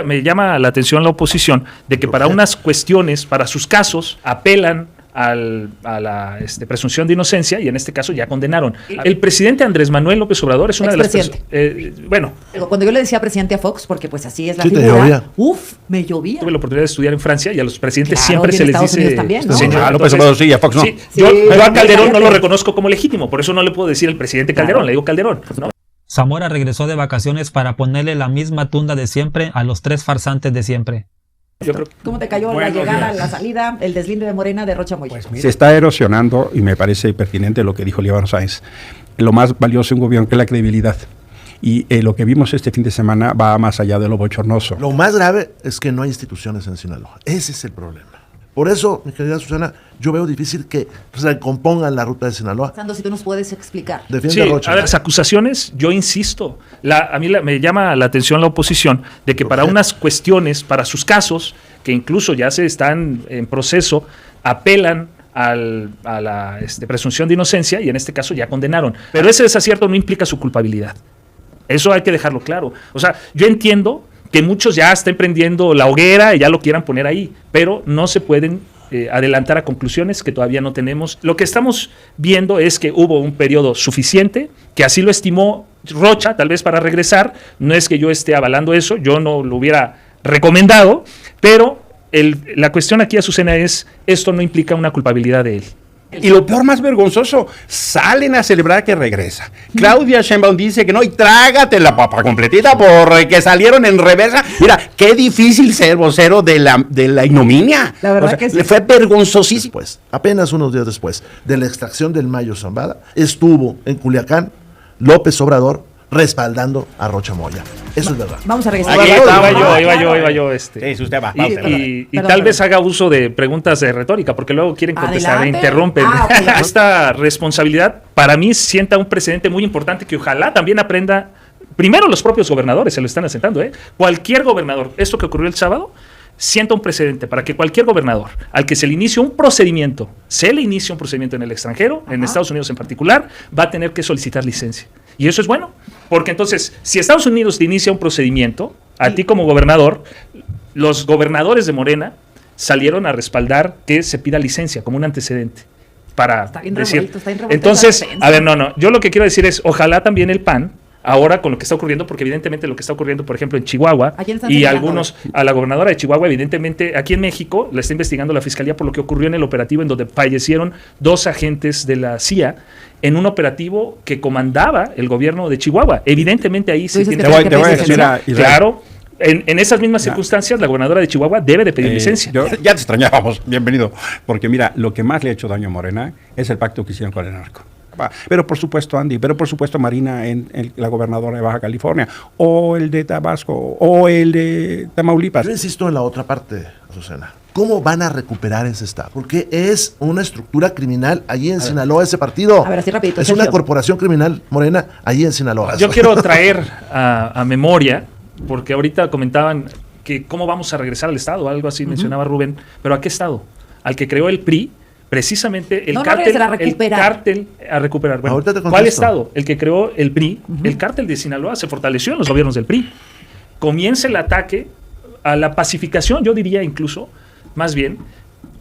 Me llama la atención la oposición de que para unas cuestiones, para sus casos, apelan a la presunción de inocencia y en este caso ya condenaron. El presidente Andrés Manuel López Obrador es una de las personas. Bueno. Cuando yo le decía presidente a Fox, porque pues así es la figura, me llovía. Tuve la oportunidad de estudiar en Francia y a los presidentes siempre se les dice. También, ¿no? Señor López Obrador sí, a Fox no. Sí, yo a Calderón no lo reconozco como legítimo, por eso no le puedo decir el presidente Calderón, le digo Calderón, ¿no? Zamora regresó de vacaciones para ponerle la misma tunda de siempre a los tres farsantes de siempre. Yo creo que... ¿Cómo te cayó la llegada, la salida, el deslinde de Morena de Rocha Moya? Pues se está erosionando, y me parece pertinente lo que dijo Líbano Sáenz, lo más valioso de un gobierno que es la credibilidad. Y lo que vimos este fin de semana va más allá de lo bochornoso. Lo más grave es que no hay instituciones en Sinaloa. Ese es el problema. Por eso, mi querida Susana, yo veo difícil que recompongan la ruta de Sinaloa. Sandro, si tú nos puedes explicar. Defiende a Rocha. A ver, las acusaciones, yo insisto, a mí me llama la atención la oposición de que para unas cuestiones, para sus casos, que incluso ya se están en proceso, apelan a la presunción de inocencia y en este caso ya condenaron. Pero ese desacierto no implica su culpabilidad. Eso hay que dejarlo claro. O sea, yo entiendo que muchos ya estén prendiendo la hoguera y ya lo quieran poner ahí, pero no se pueden adelantar a conclusiones que todavía no tenemos. Lo que estamos viendo es que hubo un periodo suficiente, que así lo estimó Rocha, tal vez para regresar. No es que yo esté avalando eso, yo no lo hubiera recomendado, pero la cuestión aquí, Azucena, es esto no implica una culpabilidad de él. Y lo peor, más vergonzoso, salen a celebrar que regresa. Claudia Sheinbaum dice que no, y trágate la papa completita porque salieron en reversa. Mira, qué difícil ser vocero de la ignominia. La verdad que sí. Fue vergonzosísimo. Pues, apenas unos días después de la extracción del Mayo Zambada, estuvo en Culiacán López Obrador respaldando a Rocha Moya. Eso es verdad. Vamos a regresar. Iba yo. Sí, usted va. Y tal vez haga uso de preguntas de retórica, porque luego quieren contestar e interrumpen. Esta responsabilidad, para mí, sienta un precedente muy importante que ojalá también aprenda. Primero, los propios gobernadores se lo están aceptando. Cualquier gobernador, esto que ocurrió el sábado, sienta un precedente para que cualquier gobernador al que se le inicie un procedimiento, en el extranjero, en Estados Unidos en particular, va a tener que solicitar licencia. Y eso es bueno, porque entonces, si Estados Unidos te inicia un procedimiento, a ti como gobernador, los gobernadores de Morena salieron a respaldar que se pida licencia como un antecedente para decir. Entonces, a ver, yo lo que quiero decir es, ojalá también el PAN, ahora con lo que está ocurriendo, porque evidentemente lo que está ocurriendo, por ejemplo, en Chihuahua, y a la gobernadora de Chihuahua, evidentemente, aquí en México, la está investigando la Fiscalía por lo que ocurrió en el operativo en donde fallecieron 2 agentes de la CIA en un operativo que comandaba el gobierno de Chihuahua. Evidentemente ahí se tiene que decir, claro. En esas mismas circunstancias, la gobernadora de Chihuahua debe de pedir licencia. Ya te extrañábamos, bienvenido. Porque mira, lo que más le ha hecho daño a Morena es el pacto que hicieron con el narco. Pero por supuesto Andy, pero por supuesto Marina en la gobernadora de Baja California, o el de Tabasco, o el de Tamaulipas. Yo insisto en la otra parte, Azucena. ¿Cómo van a recuperar ese estado? Porque es una estructura criminal allí en Sinaloa ese partido. A ver, así rapidito. Es una corporación criminal Morena allí en Sinaloa. Yo quiero traer a memoria, porque ahorita comentaban que cómo vamos a regresar al estado, algo así mencionaba Rubén, pero ¿a qué estado? Al que creó el PRI. Precisamente el cártel a recuperar. Bueno, ¿cuál estado? El que creó el PRI, el cártel de Sinaloa se fortaleció en los gobiernos del PRI. Comienza el ataque a la pacificación, yo diría incluso, más bien,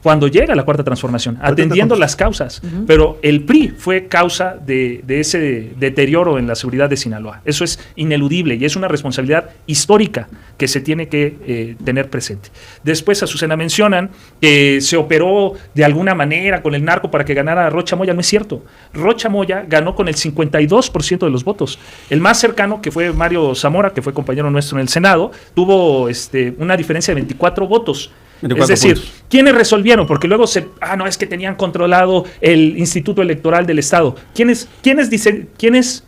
cuando llega la Cuarta Transformación, atendiendo las causas. Pero el PRI fue causa de ese deterioro en la seguridad de Sinaloa. Eso es ineludible y es una responsabilidad histórica que se tiene que tener presente. Después, Azucena, mencionan que se operó de alguna manera con el narco para que ganara Rocha Moya. No es cierto. Rocha Moya ganó con el 52% de los votos. El más cercano, que fue Mario Zamora, que fue compañero nuestro en el Senado, tuvo una diferencia de 24 votos. Es decir, ¿quiénes resolvieron? Porque luego es que tenían controlado el Instituto Electoral del Estado. ¿Quiénes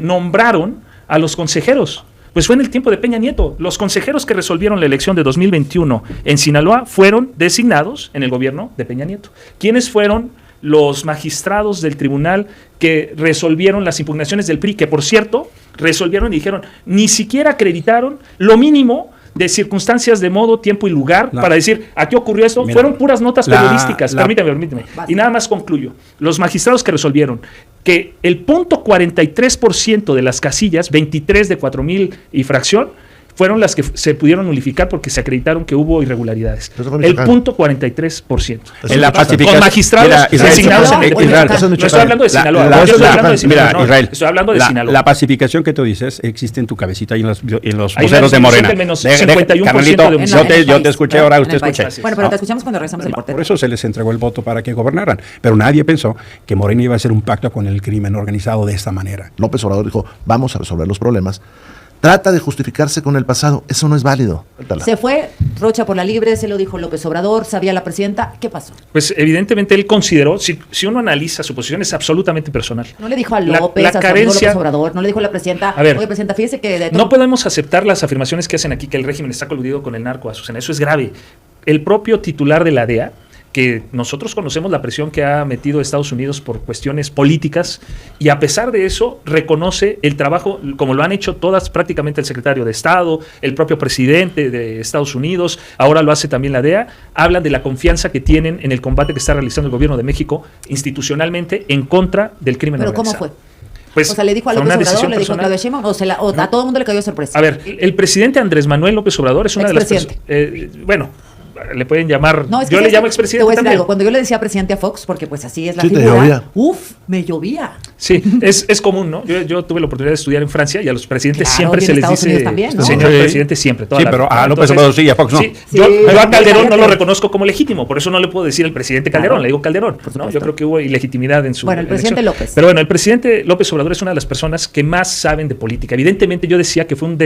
nombraron a los consejeros? Pues fue en el tiempo de Peña Nieto. Los consejeros que resolvieron la elección de 2021 en Sinaloa fueron designados en el gobierno de Peña Nieto. ¿Quiénes fueron los magistrados del tribunal que resolvieron las impugnaciones del PRI? Que, por cierto, resolvieron y dijeron, ni siquiera acreditaron lo mínimo de circunstancias de modo, tiempo y lugar para decir, aquí ocurrió esto. Fueron puras notas periodísticas. Permíteme. Y nada más concluyo. Los magistrados que resolvieron que el 0.43% de las casillas, 23 de 4,000 y fracción, fueron las que se pudieron nulificar porque se acreditaron que hubo irregularidades. El punto 43%. En la pacificación. Con magistrados designados en Israel. No estoy hablando de Sinaloa. Estoy hablando de Sinaloa. La pacificación que tú dices existe en tu cabecita y en los voceros de Morena. Yo te escuché, ahora usted escuche. Bueno, pero te escuchamos cuando regresamos del corte. Por eso se les entregó el voto para que gobernaran. Pero nadie pensó que Morena iba a hacer un pacto con el crimen organizado de esta manera. López Obrador dijo, vamos a resolver los problemas. Trata de justificarse con el pasado. Eso no es válido. Se fue Rocha por la libre, se lo dijo López Obrador, sabía la presidenta. ¿Qué pasó? Pues evidentemente él consideró, si uno analiza su posición, es absolutamente personal. No le dijo a López, a López Obrador, no le dijo a la presidenta, a ver, oye, presidenta, fíjese que... No podemos aceptar las afirmaciones que hacen aquí que el régimen está coludido con el narco, Azucena. Eso es grave. El propio titular de la DEA, que nosotros conocemos la presión que ha metido Estados Unidos por cuestiones políticas, y a pesar de eso reconoce el trabajo, como lo han hecho todas, prácticamente el secretario de Estado, el propio presidente de Estados Unidos, ahora lo hace también la DEA, hablan de la confianza que tienen en el combate que está realizando el gobierno de México institucionalmente en contra del crimen organizado. ¿Pero cómo fue? Pues, o sea, le dijo a López Obrador, le dijo a Claudia Sheinbaum, o a todo el mundo le cayó de sorpresa. A ver, el presidente Andrés Manuel López Obrador es una de las personas... bueno, le pueden llamar, no, es que yo le llamo expresidente. Te voy a decir algo, cuando yo le decía presidente a Fox, porque pues así es la figura, me llovía. Sí, es común, ¿no? Yo tuve la oportunidad de estudiar en Francia y a los presidentes siempre se les dice también, ¿no? señor presidente siempre. Sí, pero a López Obrador sí, a Fox no. Sí, yo a Calderón no lo reconozco como legítimo, por eso no le puedo decir el presidente Calderón, le digo Calderón, ¿no? Yo creo que hubo ilegitimidad en su el presidente López. Pero bueno, el presidente López Obrador es una de las personas que más saben de política. Evidentemente yo decía que fue un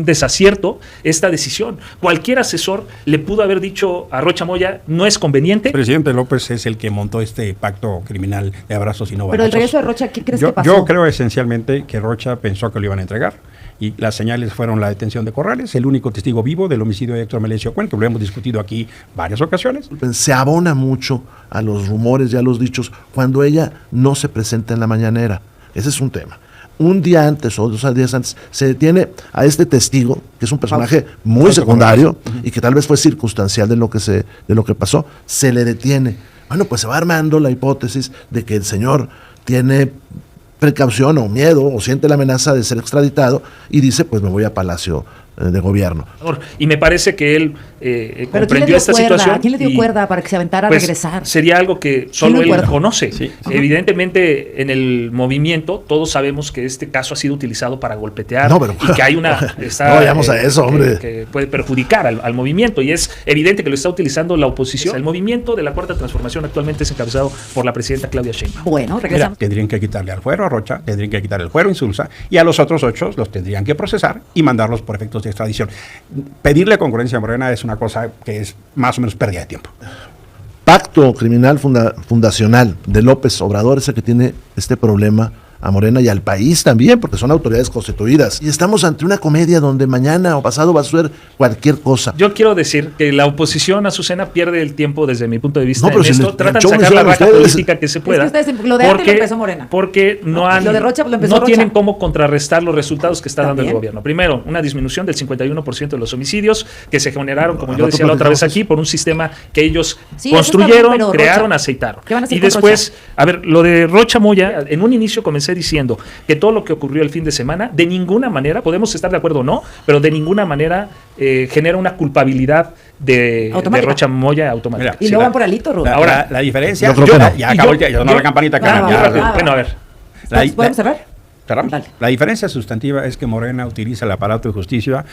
desacierto esta decisión. Cualquier asesor le pudo haber dicho a Rocha Moya, no es conveniente. El presidente López es el que montó este pacto criminal de abrazos y no balazos. Pero el regreso de Rocha, ¿qué crees que pasó? Yo creo esencialmente que Rocha pensó que lo iban a entregar y las señales fueron la detención de Corrales, el único testigo vivo del homicidio de Héctor Melesio Cuen, que lo hemos discutido aquí varias ocasiones. Se abona mucho a los rumores y a los dichos cuando ella no se presenta en la mañanera. Ese es un tema. Un día antes o 2 días antes se detiene a este testigo, que es un personaje muy secundario y que tal vez fue circunstancial de lo que pasó, se le detiene. Bueno, pues se va armando la hipótesis de que el señor tiene precaución o miedo o siente la amenaza de ser extraditado y dice, pues me voy a Palacio de Gobierno. Y me parece que él comprendió esta situación. ¿A quién le dio cuerda para que se aventara a regresar? Sería algo que solo él conoce. Sí. Evidentemente, en el movimiento, todos sabemos que este caso ha sido utilizado para golpetear y que hay una... no vayamos a eso, hombre. Que puede perjudicar al movimiento, y es evidente que lo está utilizando la oposición. El movimiento de la Cuarta Transformación actualmente es encabezado por la presidenta Claudia Sheinbaum. Bueno, regresamos. Tendrían que quitarle al fuero a Rocha, tendrían que quitarle el fuero a Insulza, y a los otros 8 los tendrían que procesar y mandarlos por efectos de extradición. Pedirle concurrencia a Morena es una cosa que es más o menos pérdida de tiempo. Pacto criminal fundacional de López Obrador es el que tiene este problema a Morena y al país también, porque son autoridades constituidas. Y estamos ante una comedia donde mañana o pasado va a suceder cualquier cosa. Yo quiero decir que la oposición, Azucena, pierde el tiempo desde mi punto de vista en esto. Tratan de sacar la raja política que se pueda. Es que lo de antes lo empezó Morena. Porque no tienen cómo contrarrestar los resultados que está dando el gobierno. Primero, una disminución del 51% de los homicidios que se generaron, como yo decía la otra vez aquí, por un sistema que ellos construyeron, crearon, aceitaron. Y después, a ver, lo de Rocha Moya, en un inicio comencé diciendo que todo lo que ocurrió el fin de semana, de ninguna manera, podemos estar de acuerdo o no, pero de ninguna manera genera una culpabilidad de Rocha Moya automática. Y luego van por alito, Rubén. Ahora, la diferencia... Ya sonó la campanita. Bueno, a ver. ¿Podemos cerrar? La diferencia sustantiva es que Morena utiliza el aparato de justicia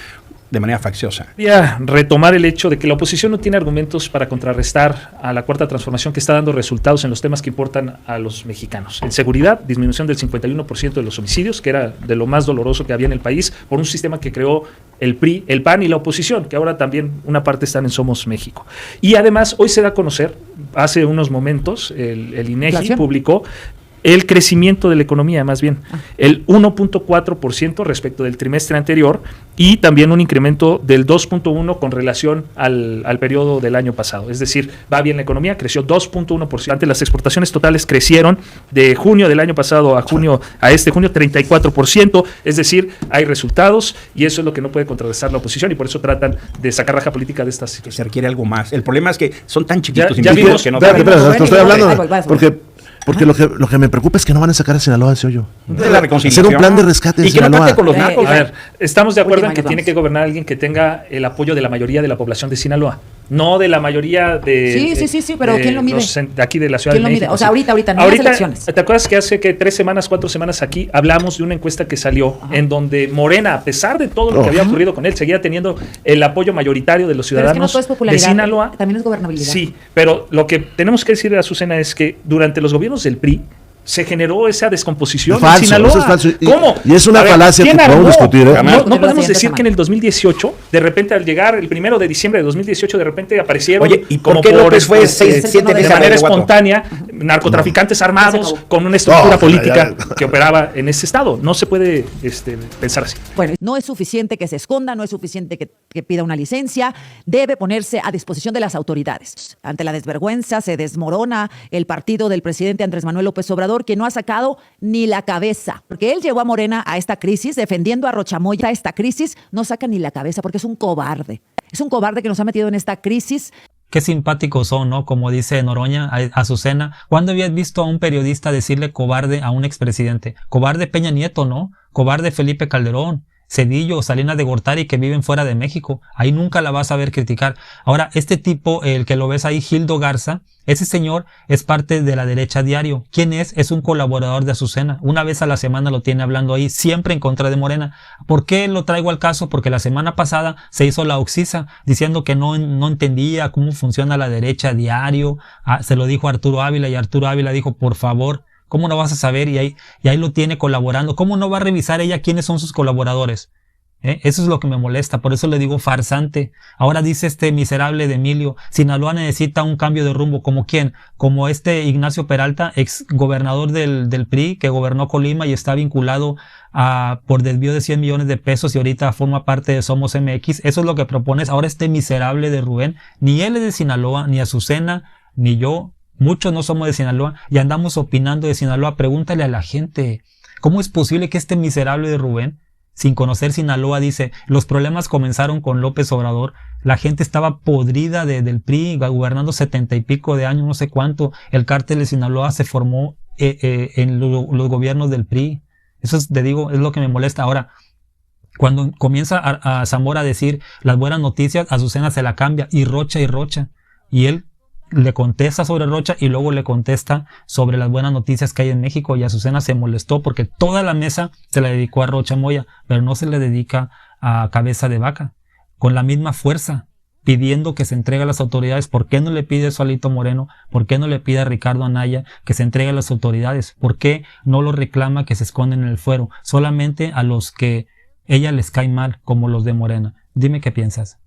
de manera facciosa. Quería retomar el hecho de que la oposición no tiene argumentos para contrarrestar a la Cuarta Transformación que está dando resultados en los temas que importan a los mexicanos. En seguridad, disminución del 51% de los homicidios, que era de lo más doloroso que había en el país, por un sistema que creó el PRI, el PAN y la oposición, que ahora también una parte están en Somos México. Y además, hoy se da a conocer, hace unos momentos, el INEGI publicó el crecimiento de la economía, más bien, el 1.4% respecto del trimestre anterior y también un incremento del 2.1% con relación al periodo del año pasado. Es decir, va bien la economía, creció 2.1%. Las exportaciones totales crecieron de junio del año pasado a este junio 34%. Es decir, hay resultados y eso es lo que no puede contrarrestar la oposición y por eso tratan de sacar raja política de esta situación. Se requiere algo más. El problema es que son tan chiquitos ya vimos que no... Espera, estoy hablando porque Porque lo que me preocupa es que no van a sacar a Sinaloa de ese hoyo. De la reconciliación. Hacer un plan de rescate de y que Sinaloa. no pacte con los narcos. A ver, estamos de acuerdo en que Vamos. tiene que gobernar alguien que tenga el apoyo de la mayoría de la población de Sinaloa, no de la mayoría de... Sí, pero ¿quién lo mide? De aquí de la Ciudad ¿Quién de lo mide? México. O sea, ahorita, no en las elecciones. ¿Te acuerdas que hace 4 semanas aquí hablamos de una encuesta que salió en donde Morena, a pesar de todo lo que había ocurrido con él, seguía teniendo el apoyo mayoritario de los ciudadanos pero es que no todo es popularidad, de Sinaloa? También es gobernabilidad. Sí, pero lo que tenemos que decir, Azucena, es que durante los gobiernos del PRI se generó esa descomposición Es falso, en Sinaloa. eso es falso. ¿Cómo? Y es una A ver, falacia ¿quién que podemos armó? discutir, ¿eh? No podemos decir que en el 2018, de repente al llegar el 1 de diciembre de 2018, de repente aparecieron. Oye, ¿y por qué López fue 6, 7 de veces manera a Guanajuato? espontánea, narcotraficantes armados con una estructura política que operaba en ese estado? No se puede pensar así. Bueno, no es suficiente que se esconda, no es suficiente que pida una licencia, debe ponerse a disposición de las autoridades. Ante la desvergüenza se desmorona el partido del presidente Andrés Manuel López Obrador, que no ha sacado ni la cabeza, porque él llevó a Morena a esta crisis, defendiendo a Rochamoya a esta crisis, no saca ni la cabeza, porque es un cobarde. Es un cobarde que nos ha metido en esta crisis. Qué simpáticos son, ¿no? Como dice Noroña, Azucena. ¿Cuándo habías visto a un periodista decirle cobarde a un expresidente? Cobarde Peña Nieto, ¿no? Cobarde Felipe Calderón, Cedillo, Salinas de Gortari, que viven fuera de México. Ahí nunca la vas a ver criticar. Ahora, este tipo, el que lo ves ahí, Gildo Garza, ese señor es parte de la derecha diario. ¿Quién es? Es un colaborador de Azucena. Una vez a la semana lo tiene hablando ahí, siempre en contra de Morena. ¿Por qué lo traigo al caso? Porque la semana pasada se hizo la oxisa, diciendo que no entendía cómo funciona la derecha diario. Se lo dijo a Arturo Ávila, y Arturo Ávila dijo, por favor, ¿cómo no vas a saber? Y ahí lo tiene colaborando. ¿Cómo no va a revisar ella quiénes son sus colaboradores? Eso es lo que me molesta, por eso le digo farsante. Ahora dice este miserable de Emilio, Sinaloa necesita un cambio de rumbo. ¿Como quién? Como Ignacio Peralta, ex gobernador del PRI, que gobernó Colima y está vinculado por desvío de 100 millones de pesos y ahorita forma parte de Somos MX. Eso es lo que propones. Ahora miserable de Rubén, ni él es de Sinaloa, ni Azucena, ni yo. Muchos no somos de Sinaloa y andamos opinando de Sinaloa. Pregúntale a la gente, ¿cómo es posible que este miserable de Rubén, sin conocer Sinaloa, dice, los problemas comenzaron con López Obrador, la gente estaba podrida del PRI, gobernando 70 y pico de años, no sé cuánto, el cártel de Sinaloa se formó en los gobiernos del PRI? Eso te digo, es lo que me molesta. Ahora, cuando comienza a Zamora a decir las buenas noticias, Azucena se la cambia, y Rocha, y él le contesta sobre Rocha y luego le contesta sobre las buenas noticias que hay en México, y Azucena se molestó porque toda la mesa se la dedicó a Rocha Moya, pero no se le dedica a Cabeza de Vaca, con la misma fuerza, pidiendo que se entregue a las autoridades. ¿Por qué no le pide eso a Alito Moreno? ¿Por qué no le pide a Ricardo Anaya que se entregue a las autoridades? ¿Por qué no lo reclama que se esconden en el fuero? Solamente a los que ella les cae mal, como los de Morena. Dime qué piensas.